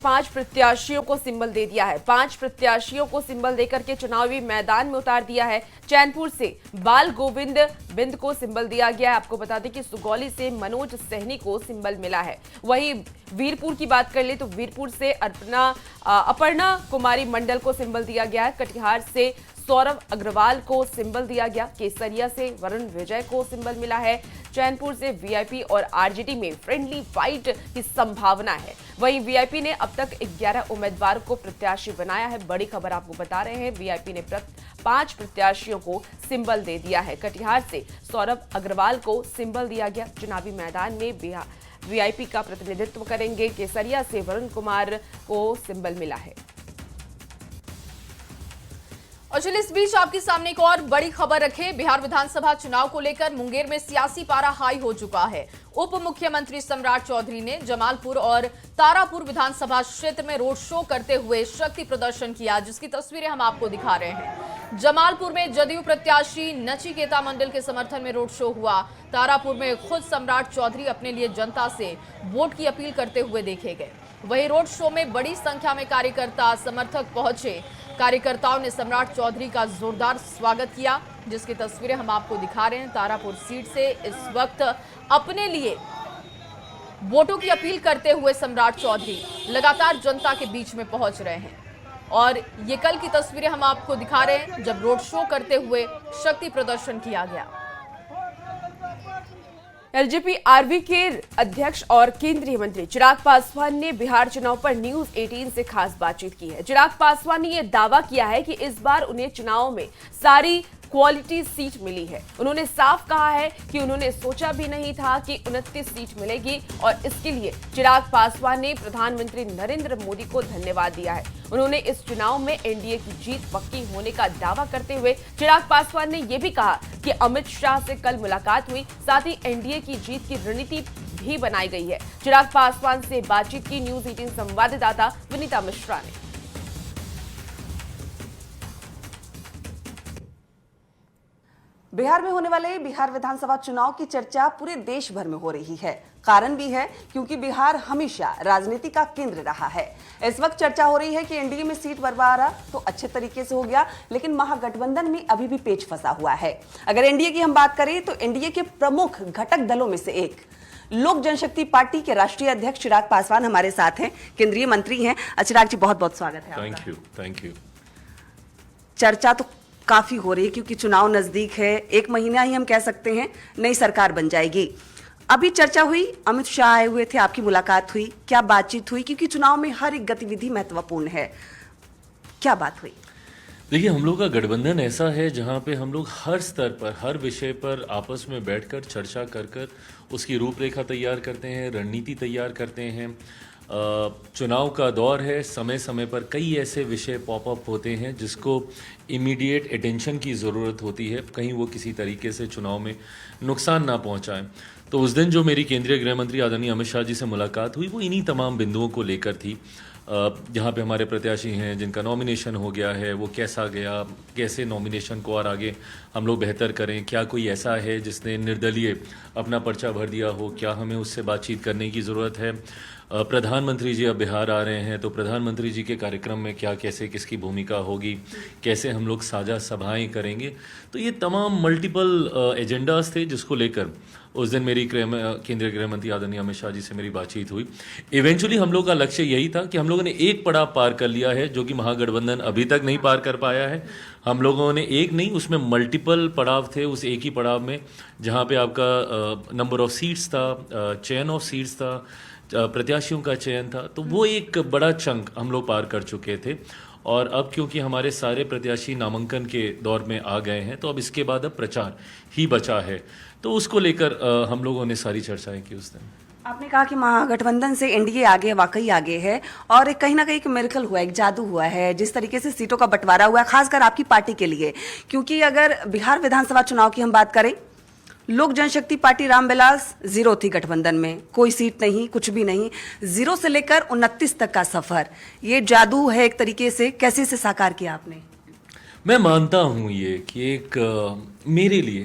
5 प्रत्याशियों को सिंबल दे दिया है। 5 प्रत्याशियों को सिंबल देकर के चुनावी मैदान में उतार दिया है। चैनपुर से बाल गोविंद बिंद को सिंबल दिया गया है। आपको बता दें कि सुगौली से मनोज सहनी को सिंबल मिला है। वहीं वीरपुर की बात कर ले तो वीरपुर से अपर्णा कुमारी मंडल को सिंबल दिया गया है। कटिहार से सौरभ अग्रवाल को सिंबल दिया गया। केसरिया से वरुण विजय को सिंबल मिला है। चैनपुर से वीआईपी और आरजेडी में फ्रेंडली फाइट की संभावना है। वहीं वीआईपी ने अब तक 11 उम्मीदवार को प्रत्याशी बनाया है। बड़ी खबर आपको बता रहे हैं, वीआईपी ने 5 प्रत्याशियों को सिंबल दे दिया है। कटिहार से सौरभ अग्रवाल को सिंबल दिया गया। चुनावी मैदान में वीआईपी का प्रतिनिधित्व करेंगे। केसरिया से वरुण कुमार को सिंबल मिला है। और चलिए इस बीच आपके सामने एक और बड़ी खबर रखें। बिहार विधानसभा चुनाव को लेकर मुंगेर में सियासी पारा हाई हो चुका है। उप मुख्यमंत्री सम्राट चौधरी ने जमालपुर और तारापुर विधानसभा क्षेत्र में रोड शो करते हुए शक्ति प्रदर्शन किया, जिसकी तस्वीरें हम आपको दिखा रहे हैं। जमालपुर में जदयू प्रत्याशी नचिकेता मंडल के समर्थन में रोड शो हुआ। तारापुर में खुद सम्राट चौधरी अपने लिए जनता से वोट की अपील करते हुए देखे गए। वहीं रोड शो में बड़ी संख्या में कार्यकर्ता समर्थक पहुंचे। कार्यकर्ताओं ने सम्राट चौधरी का जोरदार स्वागत किया, जिसकी तस्वीरें हम आपको दिखा रहे हैं। तारापुर सीट से इस वक्त अपने लिए वोटों की अपील करते हुए सम्राट चौधरी लगातार जनता के बीच में पहुंच रहे हैं। और ये कल की तस्वीरें हम आपको दिखा रहे हैं, जब रोड शो करते हुए शक्ति प्रदर्शन किया गया। एलजेपी आरवी के अध्यक्ष और केंद्रीय मंत्री चिराग पासवान ने बिहार चुनाव पर न्यूज 18 से खास बातचीत की है। चिराग पासवान ने यह दावा किया है कि इस बार उन्हें चुनाव में सारी क्वालिटी सीट मिली है। उन्होंने साफ कहा है कि उन्होंने सोचा भी नहीं था कि 29 सीट मिलेगी और इसके लिए चिराग पासवान ने प्रधानमंत्री नरेंद्र मोदी को धन्यवाद दिया है। उन्होंने इस चुनाव में एनडीए की जीत पक्की होने का दावा करते हुए चिराग पासवान ने यह भी कहा कि अमित शाह से कल मुलाकात हुई, साथ ही एनडीए की जीत की रणनीति भी बनाई गई है। चिराग पासवान से बातचीत की न्यूज 18 संवाददाता विनीता मिश्रा ने। बिहार में होने वाले बिहार विधानसभा चुनाव की चर्चा पूरे देश भर में हो रही है। कारण भी है क्योंकि बिहार हमेशा राजनीति का केंद्र रहा है। इस वक्त चर्चा हो रही है कि एनडीए में सीट बंटवारा तो अच्छे तरीके से हो गया, लेकिन महागठबंधन में अभी भी पेच फंसा हुआ है। अगर एनडीए की हम बात करें तो एनडीए के प्रमुख घटक दलों में से एक लोक जनशक्ति पार्टी के राष्ट्रीय अध्यक्ष चिराग पासवान हमारे साथ हैं, केंद्रीय मंत्री हैं। चिराग जी, बहुत बहुत स्वागत है। Thank you. चर्चा तो काफी हो रही है क्योंकि चुनाव नजदीक है। 1 महीना ही हम कह सकते हैं नई सरकार बन जाएगी। अभी चर्चा हुई, अमित शाह आए हुए थे, आपकी मुलाकात हुई, क्या बातचीत हुई? क्योंकि चुनाव में हर एक गतिविधि महत्वपूर्ण है। क्या बात हुई? देखिए, हम लोग का गठबंधन ऐसा है जहां पे हम लोग हर स्तर पर, हर विषय पर आपस में बैठकर चर्चा कर उसकी रूपरेखा तैयार करते हैं, रणनीति तैयार करते हैं। चुनाव का दौर है, समय समय पर कई ऐसे विषय पॉपअप होते हैं जिसको इमीडिएट अटेंशन की ज़रूरत होती है, कहीं वो किसी तरीके से चुनाव में नुकसान ना पहुंचाएं। तो उस दिन जो मेरी केंद्रीय गृह मंत्री आदरणीय अमित शाह जी से मुलाकात हुई, वो इन्हीं तमाम बिंदुओं को लेकर थी। जहाँ पे हमारे प्रत्याशी हैं जिनका नॉमिनेशन हो गया है, वो कैसा गया, कैसे नॉमिनेशन को और आगे हम लोग बेहतर करें, क्या कोई ऐसा है जिसने निर्दलीय अपना पर्चा भर दिया हो, क्या हमें उससे बातचीत करने की ज़रूरत है। प्रधानमंत्री जी अब बिहार आ रहे हैं, तो प्रधानमंत्री जी के कार्यक्रम में क्या, कैसे, किसकी भूमिका होगी, कैसे हम लोग साझा सभाएं करेंगे। तो ये तमाम मल्टीपल एजेंडाज थे जिसको लेकर उस दिन मेरी केंद्रीय गृह मंत्री आदरणीय अमित शाह जी से मेरी बातचीत हुई। इवेंचुअली हम लोग का लक्ष्य यही था कि हम लोगों ने एक पड़ाव पार कर लिया है जो कि महागठबंधन अभी तक नहीं पार कर पाया है। हम लोगों ने एक नहीं, उसमें मल्टीपल पड़ाव थे उस एक ही पड़ाव में, जहाँ पे आपका नंबर ऑफ सीट्स था, चयन ऑफ सीट्स था, प्रत्याशियों का चयन था। तो वो एक बड़ा चंक हम लोग पार कर चुके थे। और अब क्योंकि हमारे सारे प्रत्याशी नामांकन के दौर में आ गए हैं, तो अब इसके बाद अब प्रचार ही बचा है। तो उसको लेकर हम लोगों ने सारी चर्चाएं की उस दिन। आपने कहा कि महागठबंधन से एनडीए आगे, वाकई आगे है, और कहीं ना कहीं एक मिरेकल हुआ है, एक जादू हुआ है जिस तरीके से सीटों का बंटवारा हुआ है, खासकर आपकी पार्टी के लिए। क्योंकि अगर बिहार विधानसभा चुनाव की हम बात करें, लोक जनशक्ति पार्टी रामविलास 0 थी गठबंधन में, कोई सीट नहीं, कुछ भी नहीं, 0 से लेकर 29 तक का सफर। ये जादू है एक तरीके से, कैसे इसे साकार किया आपने? मैं मानता हूँ ये कि एक मेरे लिए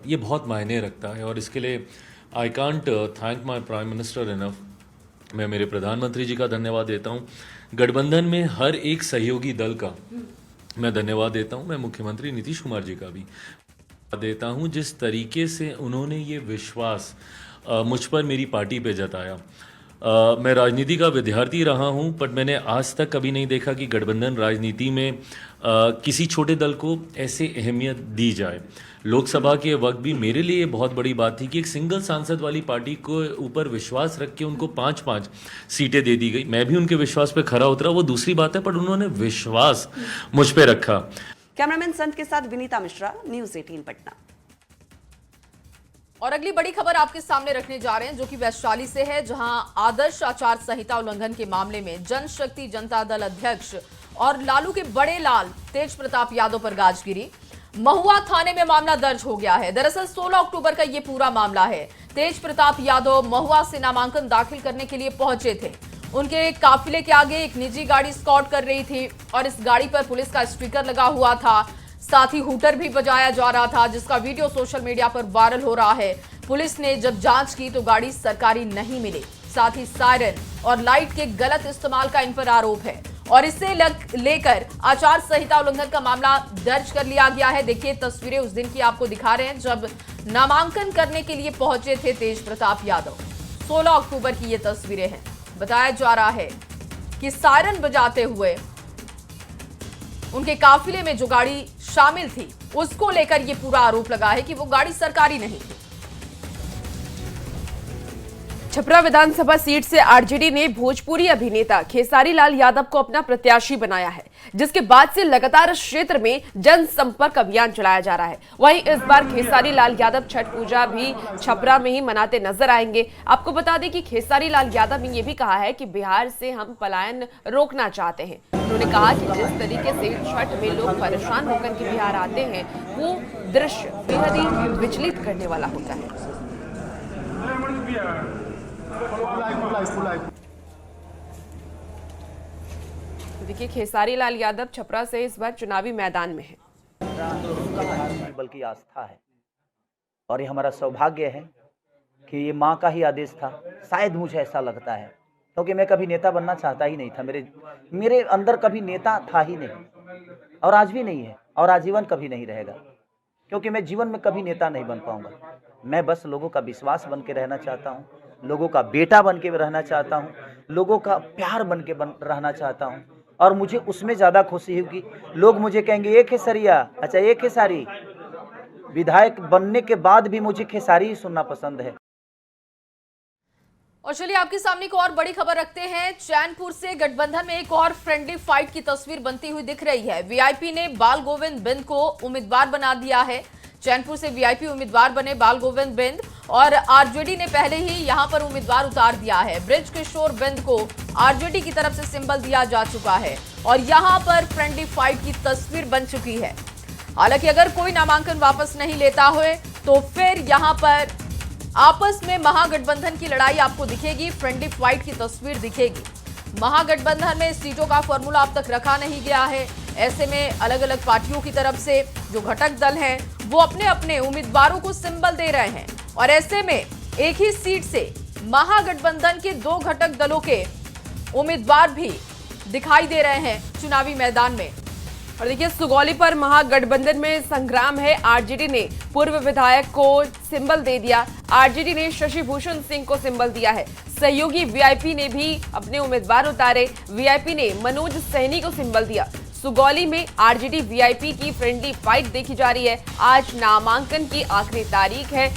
ये बहुत मायने रखता है, और इसके लिए I can't thank my prime minister enough मैं मेरे प्रधानमंत्री जी का धन्यवाद देता हूँ। गठबंधन में हर एक सहयोगी दल का मैं धन्यवाद देता हूँ। मैं मुख्यमंत्री नीतीश कुमार जी का भी देता हूँ, जिस तरीके से उन्होंने ये विश्वास मुझ पर, मेरी पार्टी पे जताया। मैं राजनीति का विद्यार्थी रहा हूं, पर मैंने आज तक कभी नहीं देखा कि गठबंधन राजनीति में किसी छोटे दल को ऐसे अहमियत दी जाए। लोकसभा के वक्त भी मेरे लिए बहुत बड़ी बात थी कि एक सिंगल सांसद वाली पार्टी को ऊपर विश्वास रख के उनको 5-5 सीटें दे दी गई। मैं भी उनके विश्वास पे खरा उतरा, वो दूसरी बात है, पर उन्होंने विश्वास मुझ पे रखा। कैमरामैन संत के साथ विनीता मिश्रा, न्यूज़ 18 पटना। और अगली बड़ी खबर आपके सामने रखने जा रहे हैं, जो कि वैशाली से है, जहां आदर्श आचार संहिता उल्लंघन के मामले में जनशक्ति जनता दल अध्यक्ष और लालू के बड़े लाल तेज प्रताप यादव पर गाज गिरी। महुआ थाने में मामला दर्ज हो गया है। दरअसल 16 अक्टूबर का ये पूरा मामला है। तेज प्रताप यादव महुआ से नामांकन दाखिल करने के लिए पहुंचे थे। उनके काफिले के आगे एक निजी गाड़ी स्कॉट कर रही थी और इस गाड़ी पर पुलिस का स्टिकर लगा हुआ था। साथ ही हूटर भी बजाया जा रहा था, जिसका वीडियो सोशल मीडिया पर वायरल हो रहा है। पुलिस ने जब जांच की तो गाड़ी सरकारी नहीं मिली। साथ ही सायरन और लाइट के गलत इस्तेमाल का इन पर आरोप है और इसे लेकर आचार संहिता उल्लंघन का मामला दर्ज कर लिया गया है। देखिए तस्वीरें उस दिन की आपको दिखा रहे हैं जब नामांकन करने के लिए पहुंचे थे तेज प्रताप यादव। 16 अक्टूबर की ये तस्वीरें हैं। बताया जा रहा है कि सायरन बजाते हुए उनके काफिले में जो गाड़ी शामिल थी उसको लेकर यह पूरा आरोप लगा है कि वो गाड़ी सरकारी नहीं थी। छपरा विधानसभा सीट से आरजेडी ने भोजपुरी अभिनेता खेसारी लाल यादव को अपना प्रत्याशी बनाया है, जिसके बाद से लगातार इस क्षेत्र में जनसंपर्क अभियान चलाया जा रहा है। वहीं इस बार खेसारी लाल यादव छठ पूजा भी छपरा में ही मनाते नजर आएंगे। आपको बता दें कि खेसारी लाल यादव ने यह भी कहा है कि बिहार से हम पलायन रोकना चाहते हैं। उन्होंने कहा कि जिस तरीके से छठ में लोग परेशान होकर के बिहार आते हैं, वो दृश्य बेहद ही विचलित करने वाला होता है। देखिए खेसारी लाल यादव छपरा से इस बार चुनावी मैदान में है। बल्कि आस्था है और ये हमारा सौभाग्य है कि ये माँ का ही आदेश था। शायद मुझे ऐसा लगता है क्योंकि मैं कभी नेता बनना चाहता ही नहीं था। मेरे अंदर कभी नेता था ही नहीं और आज भी नहीं है और आजीवन कभी नहीं रहेगा, क्योंकि मैं जीवन में कभी नेता नहीं बन पाऊंगा। मैं बस लोगों का विश्वास बन के रहना चाहता हूँ, लोगों का बेटा बन के रहना चाहता हूँ, लोगों का प्यार बन के रहना चाहता हूँ। और मुझे उसमें ज़्यादा खुशी होगी लोग मुझे कहेंगे ये खेसरिया, अच्छा ये खेसारी। विधायक बनने के बाद भी मुझे खेसारी ही सुनना पसंद है। और चलिए आपके सामने एक और बड़ी खबर रखते हैं। चैनपुर से गठबंधन में एक और फ्रेंडली फाइट की तस्वीर बनती हुई दिख रही है। वीआईपी ने बाल गोविंद बिंद को उम्मीदवार बना दिया है। चैनपुर से वीआईपी उम्मीदवार बने बाल गोविंद बिंद और आरजेडी ने पहले ही यहां पर उम्मीदवार उतार दिया है। ब्रिज किशोर बिंद को आरजेडी की तरफ से सिंबल दिया जा चुका है और यहां पर फ्रेंडली फाइट की तस्वीर बन चुकी है। हालांकि अगर कोई नामांकन वापस नहीं लेता हो तो फिर यहां पर आपस में महागठबंधन की लड़ाई आपको दिखेगी, फ्रेंडली फाइट की तस्वीर दिखेगी। महागठबंधन में सीटों का फॉर्मूला अब तक रखा नहीं गया है। ऐसे में अलग अलग पार्टियों की तरफ से जो घटक दल हैं वो अपने अपने उम्मीदवारों को सिंबल दे रहे हैं और ऐसे में एक ही सीट से महागठबंधन के दो घटक दलों के उम्मीदवार भी दिखाई दे रहे हैं चुनावी मैदान में। और देखिए सुगौली पर महागठबंधन में संग्राम है। आरजेडी ने पूर्व विधायक को सिंबल दे दिया। आरजेडी ने शशि भूषण सिंह को सिंबल दिया है। सहयोगी वीआईपी ने भी अपने उम्मीदवार उतारे। वीआईपी ने मनोज सैनी को सिंबल दिया। सुगौली में आरजेडी वीआईपी की फ्रेंडली फाइट देखी जा रही है। आज नामांकन की आखिरी तारीख है।